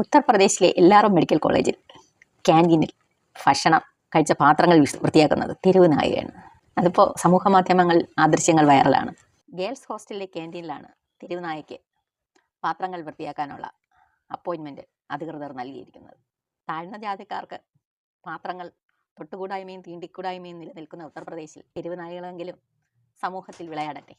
ഉത്തർപ്രദേശിലെ എല്ലാറും മെഡിക്കൽ കോളേജിൽ ക്യാൻറ്റീനിൽ ഭക്ഷണം കഴിച്ച പാത്രങ്ങൾ വൃത്തിയാക്കുന്നത് തെരുവ് നായയാണ്. അതിപ്പോൾ സമൂഹ മാധ്യമങ്ങളിൽ ആ ദൃശ്യങ്ങൾ വൈറലാണ്. ഗേൾസ് ഹോസ്റ്റലിലെ ക്യാൻറ്റീനിലാണ് തെരുവ് നായയ്ക്ക് പാത്രങ്ങൾ വൃത്തിയാക്കാനുള്ള അപ്പോയിൻമെൻറ്റ് അധികൃതർ നൽകിയിരിക്കുന്നത്. താഴ്ന്ന ജാതിക്കാർക്ക് പാത്രങ്ങൾ തൊട്ടുകൂടായ്മയും തീണ്ടിക്കൂടായ്മയും നിലനിൽക്കുന്ന ഉത്തർപ്രദേശിൽ തെരുവ് നായകളെങ്കിലും സമൂഹത്തിൽ വിളയാടട്ടെ.